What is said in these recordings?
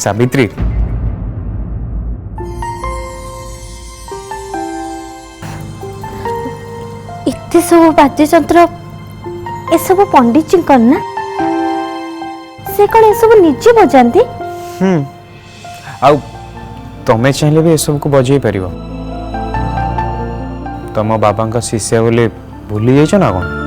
सावित्री इतने सब बाद्य यंत्र ए सब पंडित जी करना से कौन ए सब निजे बजाती आ तमें चाहिए भी सब को बजे पार तुम बाबा शिष्य बोले भूली जाइछ ना कौन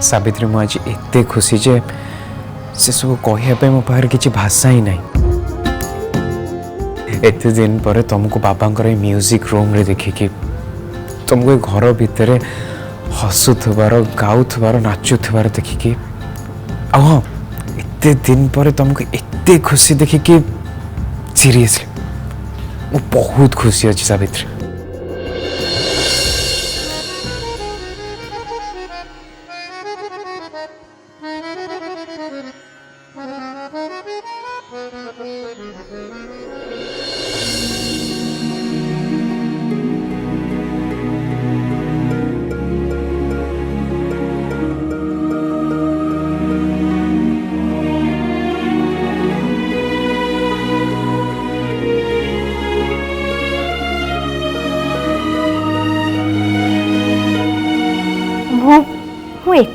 सावित्री मुझे एते खुशी जे से सब कहवाई मो पाखे किसी भाषा ही नहीं एते दिन पर तुमको बाबा म्यूजिक रूम रे देखिकी तुमको घर भितर हसुथबार गाउथबार नाचुथबार देखिकी हाँ एते दिन पर तुमको एते खुशी देखिकी सीरियसली मु बहुत खुशी अच्छी सावित्री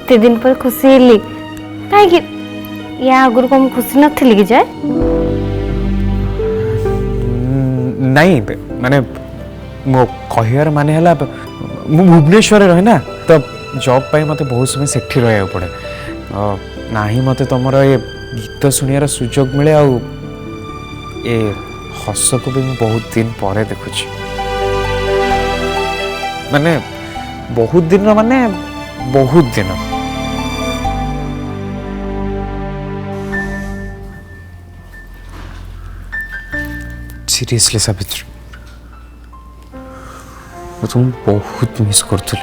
एते दिन पर खुशी हेली कहीं या आगुरी को खुशी नथली कि जाए नहीं माने मो कहर माने हला मु भुवनेश्वर रहे ना तो जॉब पाई मते बहुत समय सेठी रहा पड़े ना ही मते तुमर ये गीत शुणियार सुजोग मिले आ ए हस को भी बहुत दिन पर देखुची माने बहुत दिन माने बहुत दिन सीरियसली सावित्री तुम बहुत मिस करथुल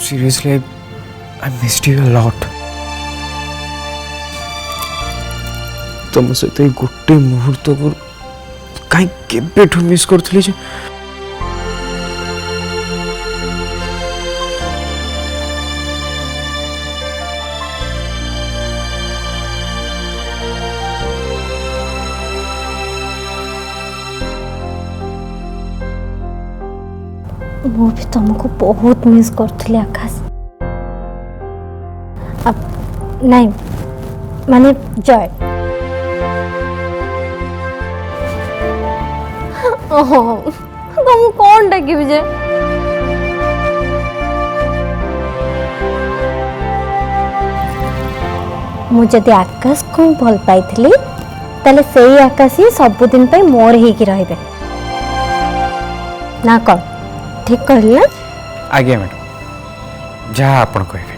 seriously I missed you a lot तुम सहित गोटे मुहूर्त को कहीं केबेठू मिस करथुली जे मु भी तुमको बहुत मिस करथुली आकाश अब नहीं माने जय ओहो तुम कौन डाकिबी जे मु जदि आकाश को भल पाइथिली ताले सेही आकाश ही सब दिन पे मोर ही की रहिबे ना कौन ठीक कहली ना आज्ञा मैडम जहाँ आप कहे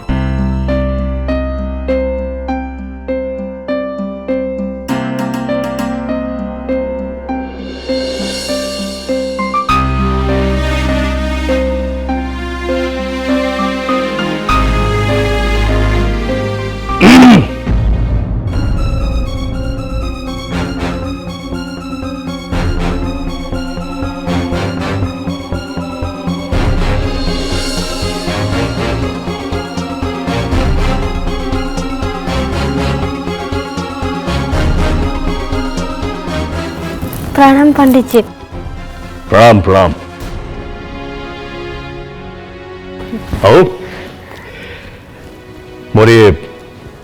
प्रणाम पंडित जी प्रणाम प्रणाम आओ मोर ये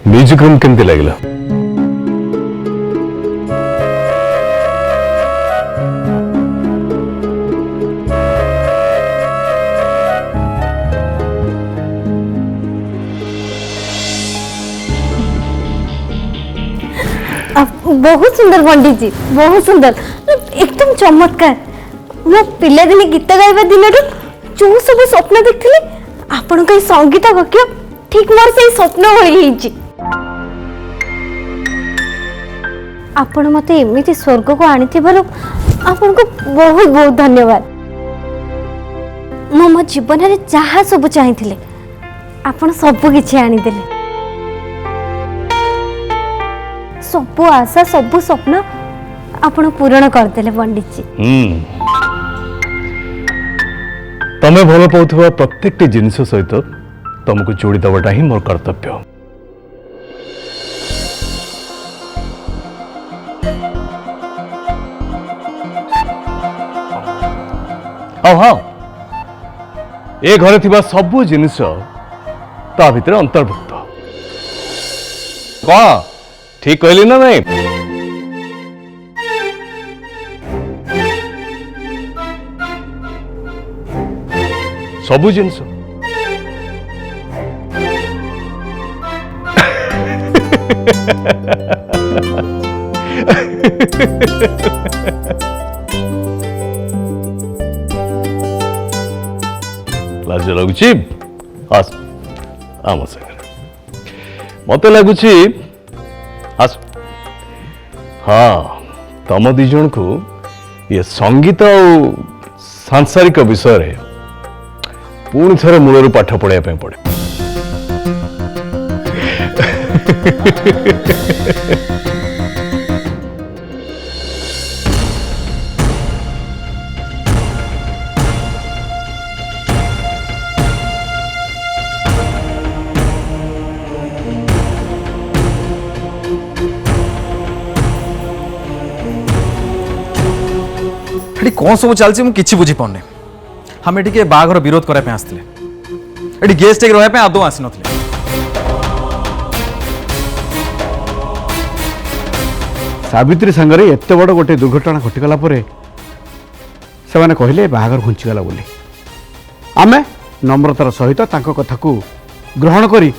म्यूजिक रूम केमती लगला बहुत सुंदर पंडित जी बहुत सुंदर एकदम चमत्कार मो पिलादिने गीत गाइबा दिन जो सब स्वप्न देखी आपण का संगीत वाक्य ठीक मोर से स्वप्न होई आपण मते एमिति स्वर्ग को आनी आपन को बहुत बहुत धन्यवाद। मो जीवन रे जहा सब चाहिए आपण सब किछि आनी देले सब आशा सब स्वप्न आपण पूर्ण करदेले पंडित जी। तमे भल पाउथबा प्रत्येक जिनिस सहित तुमको जोड़ी दबाटा ही मोर कर्तव्य। हाँ ए घरे थिबा सबु जिनिस ता भितर अंतर्भुक्त कौन ठीक कहली ना नहीं? सबु जिनिस लाज लगुच आस आम संगे मत लगुच आस। हाँ तम दी जन को ये संगीत और सांसारिक विषय रे पुणी थे मूलर पाठ पढ़ाई पड़े। कौन सब चलती मुझे बुझी पाने हम ये बाघर विरोध करने आसते ये गेस्ट एक रहा आदौ आसी ना सावित्री सांगरे एत बड़ गोटे दुर्घटना घटीगला से मैंने कहले बाहागर घुंचीगला बोली आमे नम्रतार सहित तांको कथा को ग्रहण करी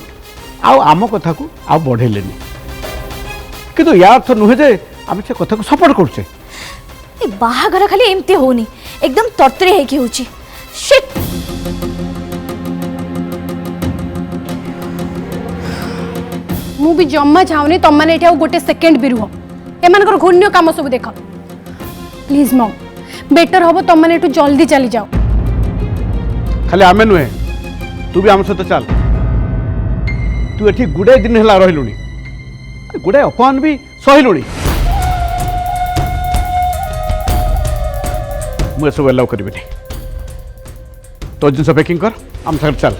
आम कथा को बढ़ेलेनी किंतु या अर्थ नुहे जे आम से कथा को सपोर्ट करछे। बाहागर खाली एमती होनी एकदम तरतरी है कि होची शिट। मु भी जम्मा चाहूनी तुम मैंने ये गोटे सेकेंड भी रुह एमनकर घूर्ण्य काम सब देख प्लीज मम बेटर हम तुम मैंने जल्दी चली जाओ। खाली आमे नुहे तू भी आम सहित चल तू एठी गुड़ाए दिन है रही गुड़ाए अपमान भी सहिलुणी मुझे सब एलाउ करी तो जिन पैकिंग कर आम सागर चल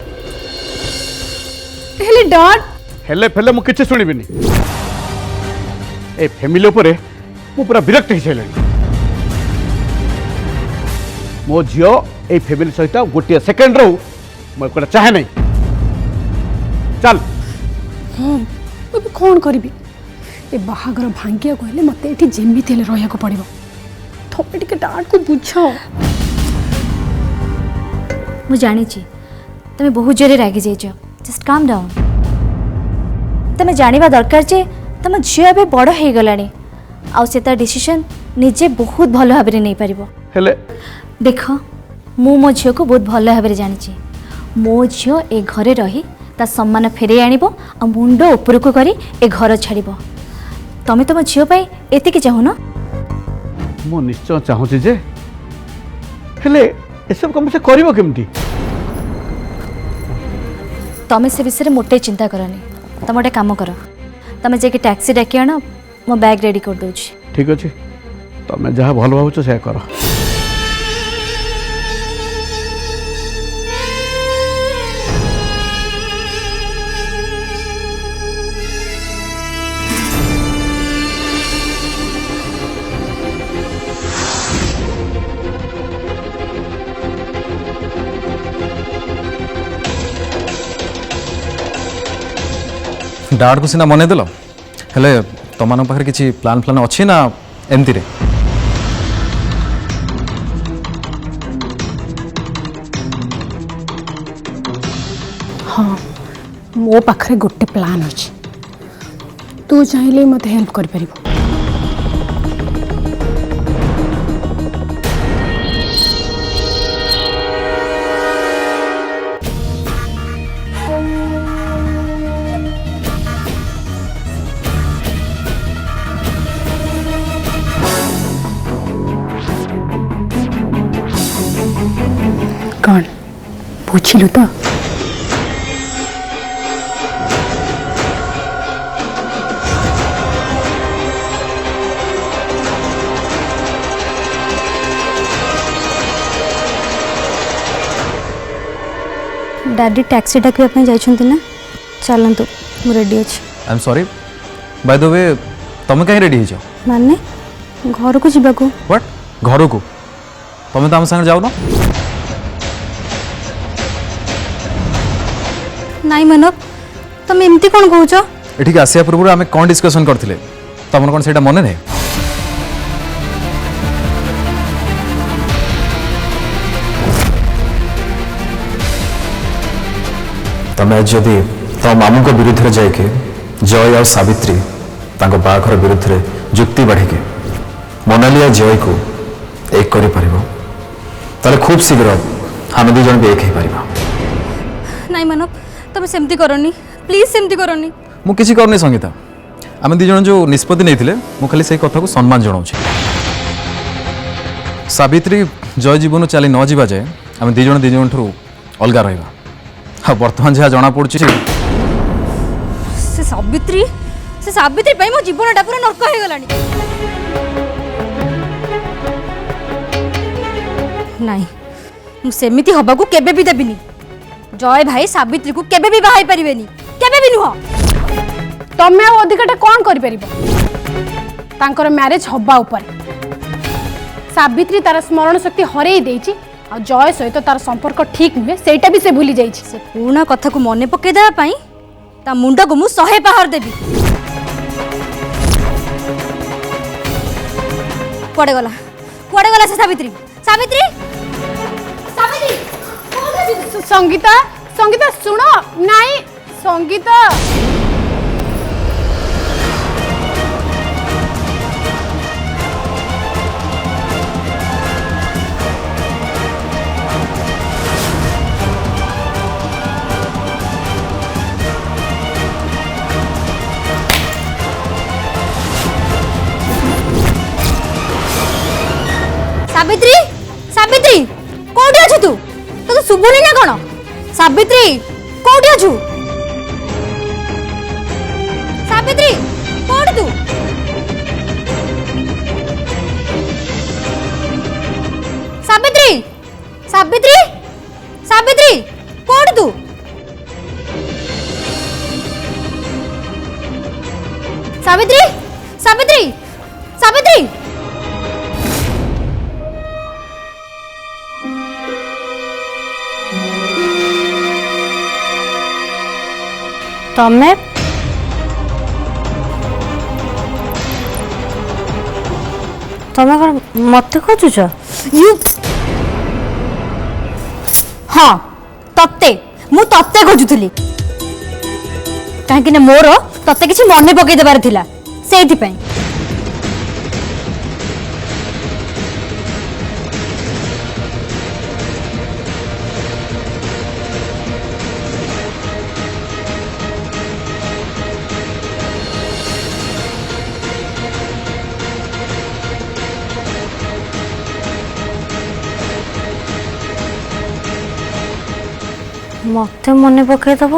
हेले डॉट हेले फेले मु किछि सुनिबिनी ए फैमिली ऊपर मु पूरा विरक्त हो सारे मो झील ए फैमिली सहित गोटे सेकेंड रो मुझे चाहे नहीं चल। हाँ मुझे कौन करी ए बाहागर भांगिया कहले मत ये जेमिति रहा पड़ो थोड़े टिके डाट को बुझाओ। मु जानी तुम बहुत जोरे रागी जाइछ जस्ट काम डाउन। तुम जानिबा दरकार जे तुम झील ए बड़ हो गलानी आ से ता डिसीजन निजे बहुत भल भाव नहीं पारिबो। हेले देख मु मो झील को बहुत भल भाव जानी मो झील ए घरे रही ता सम्मान फेरे आनिबो आ मुंड ऊपर को करी ए घर छाड़िबो। तमे तुम झील पाई एतिके चाहुना मु निश्चय चाहूँगी जे हेले ए सब काम से करिवो केमती तमें से विषय मोटे चिंता करनी तुम गोटे कम कर तुम जाकि टैक्सी डाकी आण मो बैग रेडी कर दूची। ठीक अच्छे तुम्हें जहाँ भल भावुच से कर। डाट को सीना मनईदेल हेले तुम पाखे किसी प्लान फ्लान अच्छी ना एमती रे? हाँ मो पाखरे गोटे प्लान अच्छी तू चाहिए मत हेल्प कर पारिबो। कौन बुझिलु तो डैडी टैक्सी डाकिया जाइछन्ति ना चलतु मु रेडी अछि I am sorry by the way तुम कहीं रेडी हो माने घर को जीवा को व्हाट घर को तुम तो आम संग जाओ ना नाई मानव तुम एमती कौन कहूच एठिक आसिया पूर्व आम कौन डिस्कसन करथिले तुम कौन सेटा मन नहीं तुम जदि तुम मामू को विरुद्ध रे जाके जय और सावित्री तांको बाघर विरुद्ध रे जुक्ति बढ़ेके मोनालिया जय को एक करि परिबो ताले खूब शीघ्र हम दु जन भी एक हे परिबा नाई मानव तुम सेमती करनी प्लीज सेमती करनी मु किछि करनी संगीता आम दु जन जो निष्पत्ति नहीं मु खाली से कथा को सम्मान जनाऊँ सावित्री जय जीवन चली न जावा जाए आम दु जन ठू अलग रहा हाँ बर्तमान जहाँ जना पड़ी से सावित्री पे मो जीवनटा पूरा नर्क हो गलानी नाई मु सेमिति हबाकू केबे भी देबिनी जय भाई सावित्री को केबे भी बाहाई परिबेनी केबे भी नुह तमे आ अधिकटा कौन करि परिबो तांकर मैरिज हब्बा ऊपर सावित्री तार स्मरण शक्ति हरेई देछि आ जय सहित तार संपर्क ठीक नुहे सेटा भी से भूली जाइछि से पुणा कथा को मने पके देबा पई ता मुंडा को मु 100 पहाड़ देबी कुआडे गला से सावित्री सावित्री सावित्री संगीता संगीता सुनो नाई संगीता सावित्री सावित्री कोठी अछु तू तो सुबुनी ना कोन सावित्री कोठी अछु सावित्री कोठी तू सावित्री सावित्री सावित्री कोठी तू सावित्री सावित्री सावित्री तमे तमे कौन मत खोजुच यू हाँ तत्ते मु तत्ते खोजुथली कहीं मोर तत्ते किसी मन पकई देबार थिला सेठी पई मत मन पकईदब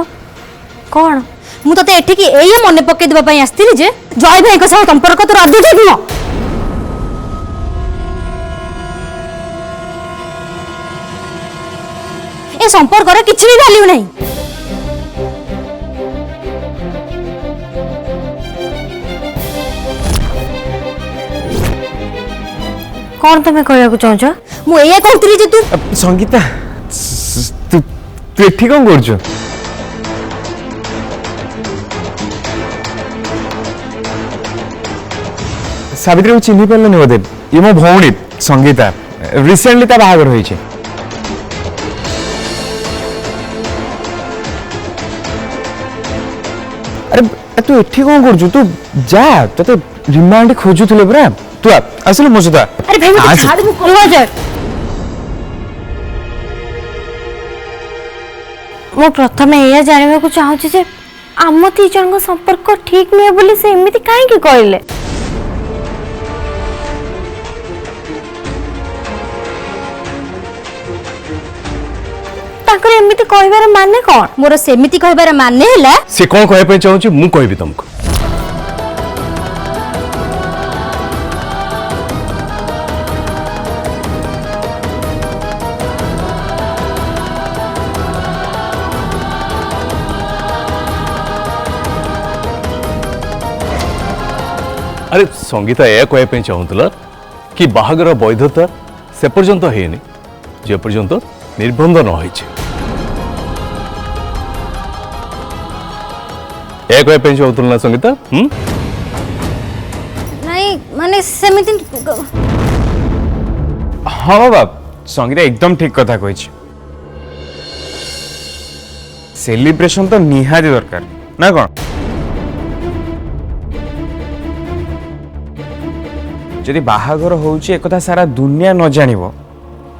कौन मु तते एठिकी एई मन पकई देबा पई आस्तिली जे जय भाई को सह संपर्क तो अधिक ठीक न ए संपर्क रे किछि भी वैल्यू नहीं कौन तुम्हें कहू चाहछ मु एया कहतली जे तू संगीता तू तू एठी कौन करछु सावित्री को चिन्ह पारलनि बोधे ये मो भौणी संगीता रिसेंटली ता बाहागर होइछे अरे तू एठी कौन करछु तू जा तते रिमांड खोजुथले परा तू आसले मो सदा अरे भाई मत छाड़ मु कहवा जा मु प्रथम या जानवा को चाहूची जे आम ती जन को संपर्क ठीक नुहे बोली से एमिति काहे की कहले ତାଙ୍କର ଏମିତି କହିବାର ମାନେ କ'ଣ? मोर सेमिति कहबार माने हैला से कौन कहबा चाहूची मु कहबी तुमको। अरे संगीता ए कहबा चाहूला कि बाहागर वैधता से पर्यंत हेनी जे पर्यंत निर्बंध न होइछे। ए कहबा चाहूला ना संगीता? नहीं माने सेमिति हाँ बाबा संगीता एकदम ठीक कथा कही। सेलिब्रेशन तो निहाती दरकार ना कौन? जदि बाहागर होउची एक कथा सारा दुनिया न जानिबो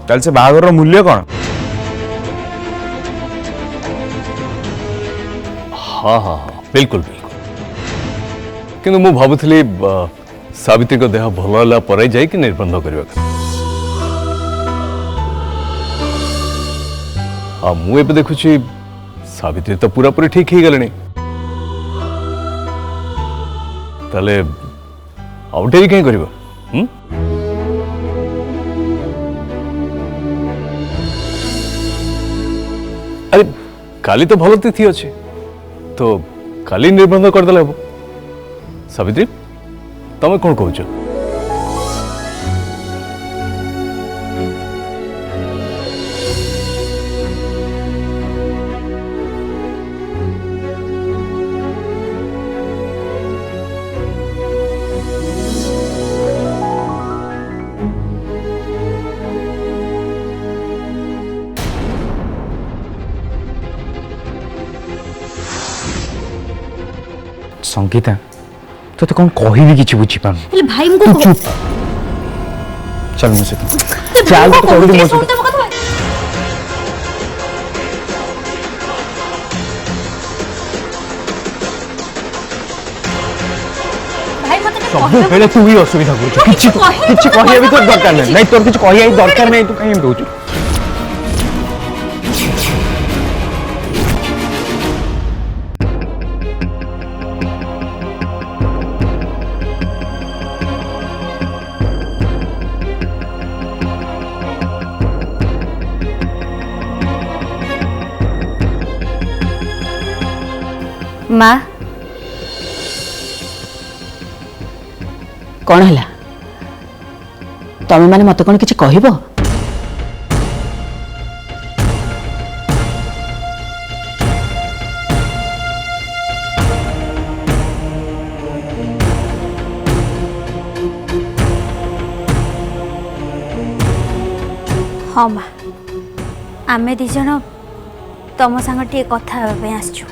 ताल से बाहागर मूल्य कौन? हाँ हाँ हाँ बिल्कुल बिल्कुल किंतु मु भाबुथली सावित्री को देह भल होला परे जाई कि निर्बंध करबा। हाँ मु एबे देखुची सावित्री तो पूरा पूरी ठीक ही गलनी ताले आउटेरी कहीं करबा। अरे काली तो भल तिथि अच्छे तो काली निर्बंध करदेले हम। सावित्री तमें कौन कह? संगीता तो कौन कहबी किसी बुझी पानु। हेले भाई मुको चुप चल मुझे चल तो कहबी मो सहित। भाई मते सब बेले तू ही असुविधा करू किछि कहया भी तो दरकार नहीं तोर किछि कहया ही दरकार नहीं तू कहीं दउछु। माँ कौन है तमें मैंने मत कौन किसी कहब? हाँ माँ आमे दी जन तुम सांग टे कथा आसचु।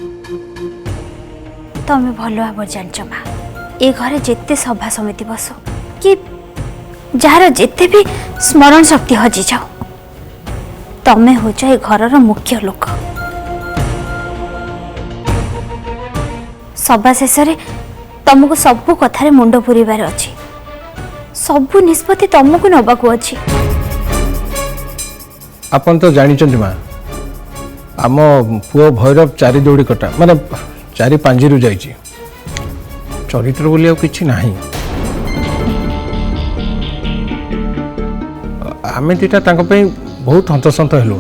तमें भल भाव जान माँ ए घरे जेते सभा समिति बस कि जार जेते भी स्मरण शक्ति हजि जाओ तमें हो ए घर मुख्य लोक। सभा शेष तुमको सबू कथार मुंड पुरार अच्छी सबू निष्पत्ति तुमको नबाकू अच्छी। आपन तो जानी माँ आम पुओ भैरव चारि दौड़ी कटा माने चारि पांजी रु जाइए चरित्र बोली किसी ना आम दीटा बहुत हंतसंत हेलु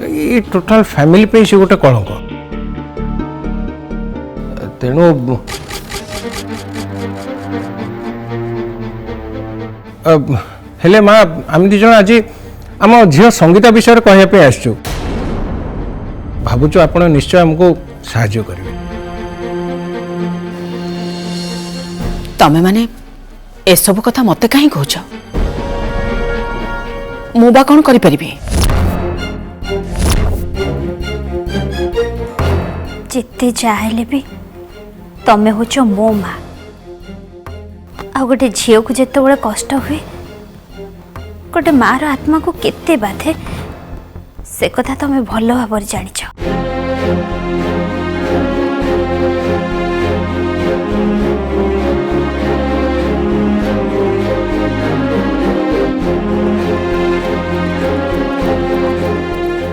ये टोटाल फैमिली पे से गोटे कलंक तेणु हेले माँ आम दी जन आज आम झील संगीता विषय कहवाई आसचु भावुचु आपण निश्चय हमको साहाय्य करेंगे। तमें माने ए सब कथा मते कहीं कहछ मुबा कौन करि परिबे? जिते चाहे भी तमें हो मो माँ आ गोटे झील को जिते बड़े कष्ट हुए गोटे माँ आत्मा को केते बाधे से कथा तमें भल भाव जानिछ।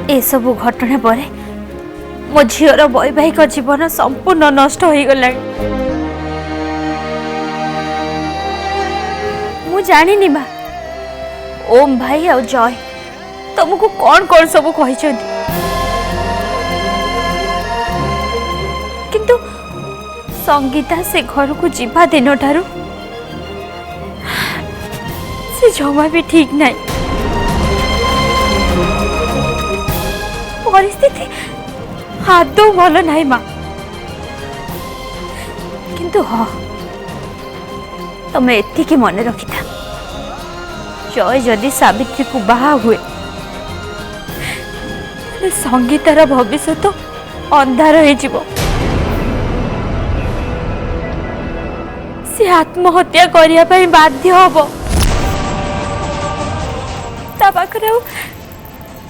ए सब घटना पर मो झीर वैवाहिक जीवन संपूर्ण नष्ट हो गला। मु जानी माँ ओम भाई और जय तुमको कौन कौन सब कही किंतु संगीता से घर को जीवा दिन ठारू से जमा भी ठीक नहीं। परिस्थिति आदौ भल नहीं माँ किंतु हाँ तमें एति मन रखी था जय जदि सावित्री को बाहा हुए संगीतार भविष्य तो अंधार हो से आत्महत्या करने बाध्य हम पाखे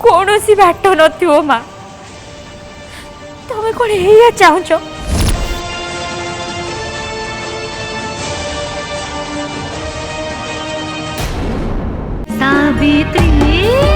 कौन सी बाट न माँ तमें कौन ये चाहूच सावित्री